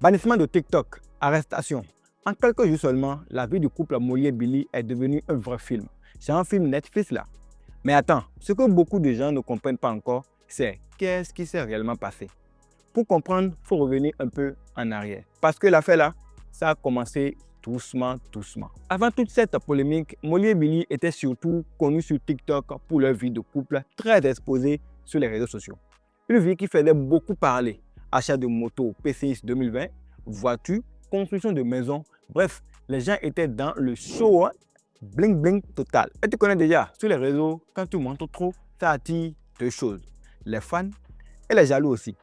Bannissement de TikTok, arrestation. En quelques jours seulement, la vie du couple Molly et Billy est devenue un vrai film. C'est un film Netflix là. Mais attends, ce que beaucoup de gens ne comprennent pas encore, c'est qu'est-ce qui s'est réellement passé. Pour comprendre, il faut revenir un peu en arrière. Parce que l'affaire là, ça a commencé doucement. Avant toute cette polémique, Molly et Billy étaient surtout connus sur TikTok pour leur vie de couple très exposée sur les réseaux sociaux. Une vie qui faisait beaucoup parler. Achat de motos PCX 2020, voitures, construction de maisons. Bref, les gens étaient dans le show, hein? Bling bling total. Et tu connais déjà, sur les réseaux, quand tu montres trop, ça attire deux choses. Les fans et les jaloux aussi.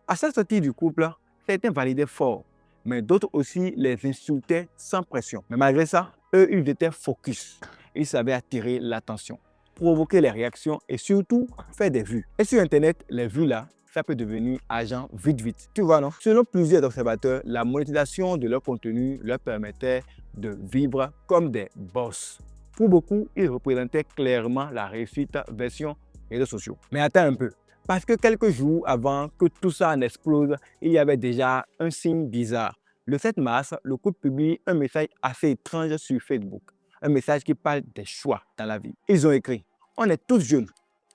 À chaque sortie du couple, certains validaient fort, mais d'autres aussi les insultaient sans pression. Mais malgré ça, eux, ils étaient focus. Ils savaient attirer l'attention, provoquer les réactions et surtout faire des vues. Et sur Internet, les vues là, ça peut devenir argent vite. Tu vois, non? Selon plusieurs observateurs, la monétisation de leur contenu leur permettait de vivre comme des boss. Pour beaucoup, ils représentaient clairement la réussite version réseaux sociaux. Mais attends un peu. Parce que quelques jours avant que tout ça n'explose, il y avait déjà un signe bizarre. Le 7 mars, le couple publie un message assez étrange sur Facebook. Un message qui parle des choix dans la vie. Ils ont écrit « On est tous jeunes,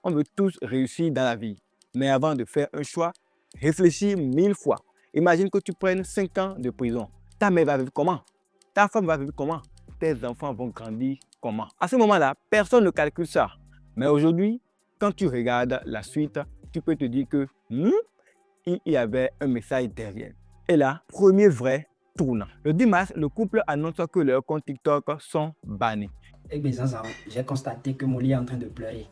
on veut tous réussir dans la vie. Mais avant de faire un choix, réfléchis 1000 fois. Imagine que tu prennes 5 ans de prison. Ta mère va vivre comment? Ta femme va vivre comment? Tes enfants vont grandir comment? À ce moment-là, personne ne calcule ça. Mais aujourd'hui, quand tu regardes la suite, tu peux te dire que il y avait un message derrière. Et là, premier vrai tournant. Le 10 mars, le couple annonce que leurs comptes TikTok sont bannis. Avec mes enfants, j'ai constaté que Molly est en train de pleurer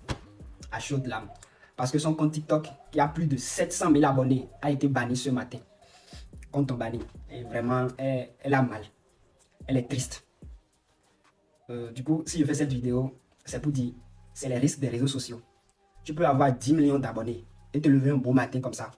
à chaudes larmes. Parce que son compte TikTok, qui a plus de 700 000 abonnés, a été banni ce matin. Compte banni. Et vraiment, elle a mal. Elle est triste. Du coup, si je fais cette vidéo, c'est pour dire, c'est les risques des réseaux sociaux. Tu peux avoir 10 millions d'abonnés et te lever un beau matin comme ça.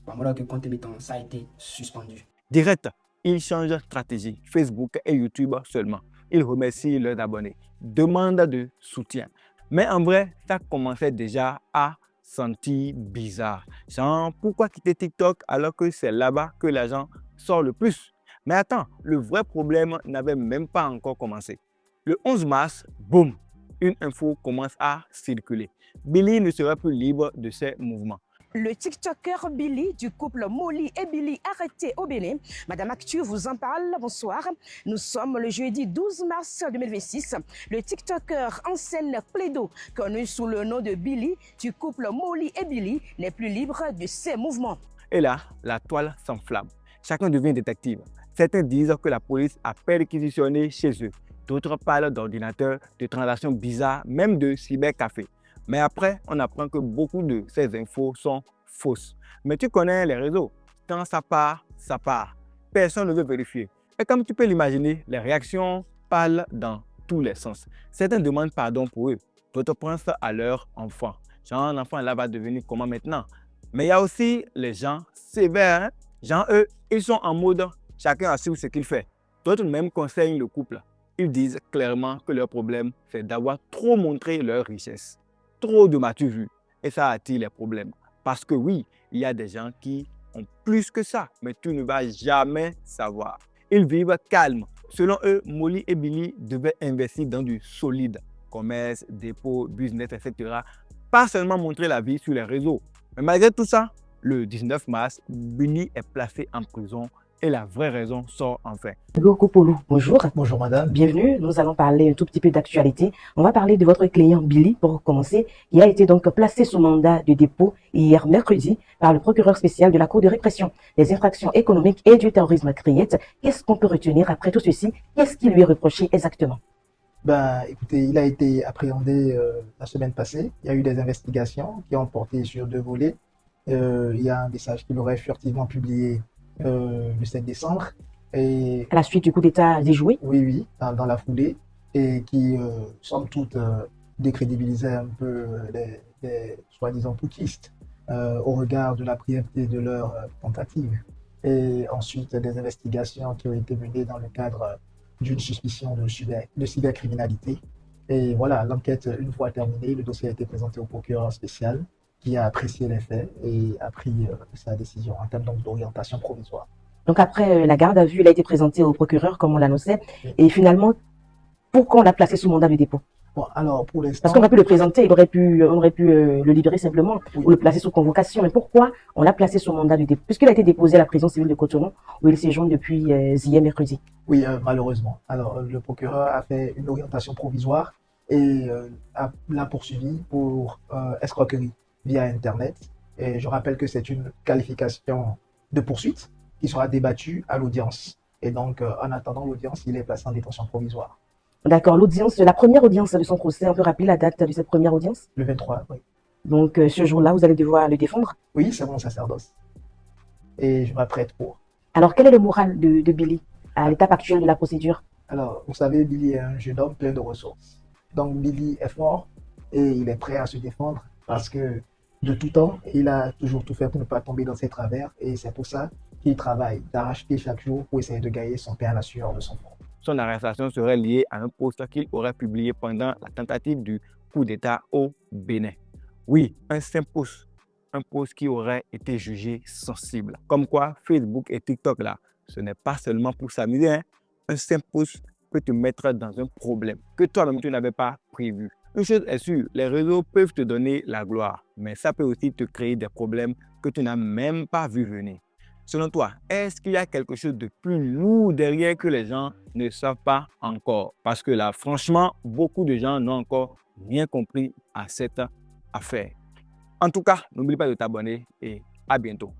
Voilà que compte émettant, ça a été suspendu. Direct, ils changent de stratégie. Facebook et YouTube seulement. Ils remercient leurs abonnés. Demandent de soutien. Mais en vrai, ça commençait déjà à sentir bizarre. Genre, pourquoi quitter TikTok alors que c'est là-bas que l'argent sort le plus? Mais attends, le vrai problème n'avait même pas encore commencé. Le 11 mars, boum, une info commence à circuler. Billy ne sera plus libre de ses mouvements. Le TikToker Billy du couple Molly et Billy arrêté au Bénin. Madame Actu vous en parle. Bonsoir. Nous sommes le jeudi 12 mars 2026. Le TikToker en scène Plaido, connu sous le nom de Billy du couple Molly et Billy, n'est plus libre de ses mouvements. Et là, la toile s'enflamme. Chacun devient détective. Certains disent que la police a perquisitionné chez eux. D'autres parlent d'ordinateurs, de transactions bizarres, même de cybercafé. Mais après, on apprend que beaucoup de ces infos sont fausses. Mais tu connais les réseaux. Quand ça part, ça part. Personne ne veut vérifier. Et comme tu peux l'imaginer, les réactions parlent dans tous les sens. Certains demandent pardon pour eux. D'autres pensent à leur enfant. Genre, l'enfant là va devenir comment maintenant? Mais il y a aussi les gens sévères. Hein? Genre, eux, ils sont en mode chacun assure ce qu'il fait. D'autres même conseillent le couple. Ils disent clairement que leur problème, c'est d'avoir trop montré leur richesse. Trop de m'as-tu vu? Et ça attire les problèmes. Parce que oui, il y a des gens qui ont plus que ça, mais tu ne vas jamais savoir. Ils vivent calmes. Selon eux, Molly et Billy devaient investir dans du solide. Commerce, dépôt, business, etc. Pas seulement montrer la vie sur les réseaux. Mais malgré tout ça, le 19 mars, Billy est placé en prison et la vraie raison sort enfin. Hugo Koupolou, bonjour. Bonjour madame. Bienvenue, nous allons parler un tout petit peu d'actualité. On va parler de votre client Billy pour commencer, qui a été donc placé sous mandat de dépôt hier mercredi par le procureur spécial de la Cour de répression des infractions économiques et du terrorisme CRIET. Qu'est-ce qu'on peut retenir après tout ceci? Qu'est-ce qui lui est reproché exactement? Écoutez, il a été appréhendé la semaine passée. Il y a eu des investigations qui ont porté sur 2 volets. Il y a un message qu'il aurait furtivement publié le 7 décembre. Et, à la suite du coup d'État déjoué? Oui, dans la foulée, et qui, somme toute, décrédibilisait un peu les soi-disant putschistes au regard de la brièveté de leur tentative. Et ensuite, des investigations qui ont été menées dans le cadre d'une suspicion de cybercriminalité. Et voilà, l'enquête, une fois terminée, le dossier a été présenté au procureur spécial qui a apprécié les faits et a pris sa décision en termes d'orientation provisoire. Donc après la garde à vue, il a été présenté au procureur, comme on l'annonçait. Et finalement, pourquoi on l'a placé sous mandat de dépôt? Bon, alors, pour l'instant, Parce qu'on aurait pu le présenter, on aurait pu le libérer simplement ou le placer sous convocation. Mais pourquoi on l'a placé sous mandat de dépôt? Puisqu'il a été déposé à la prison civile de Cotonou, où il séjourne depuis hier mercredi. oui, malheureusement. Alors, le procureur a fait une orientation provisoire et l'a poursuivi pour escroquerie via Internet. Et je rappelle que c'est une qualification de poursuite qui sera débattue à l'audience. Et donc, en attendant l'audience, il est placé en détention provisoire. D'accord, l'audience, la première audience de son procès, on peut rappeler la date de cette première audience? Le 23, oui. Donc ce jour-là, vous allez devoir le défendre. Oui, c'est mon sacerdoce. Et je m'apprête pour. Alors quel est le moral de Billy à l'étape actuelle de la procédure? Alors, vous savez, Billy est un jeune homme plein de ressources. Donc, Billy est fort et il est prêt à se défendre parce que de tout temps, il a toujours tout fait pour ne pas tomber dans ses travers et c'est pour ça qu'il travaille d'arrache-pied chaque jour pour essayer de gagner son pain à la sueur de son front. Son arrestation serait liée à un post qu'il aurait publié pendant la tentative du coup d'État au Bénin. Oui, un simple post. Un post qui aurait été jugé sensible. Comme quoi, Facebook et TikTok, là, ce n'est pas seulement pour s'amuser. Hein. Un simple post peut te mettre dans un problème que toi-même tu n'avais pas prévu. Une chose est sûre, les réseaux peuvent te donner la gloire, mais ça peut aussi te créer des problèmes que tu n'as même pas vu venir. Selon toi, est-ce qu'il y a quelque chose de plus lourd derrière que les gens ne savent pas encore? Parce que là, franchement, beaucoup de gens n'ont encore rien compris à cette affaire. En tout cas, n'oublie pas de t'abonner et à bientôt.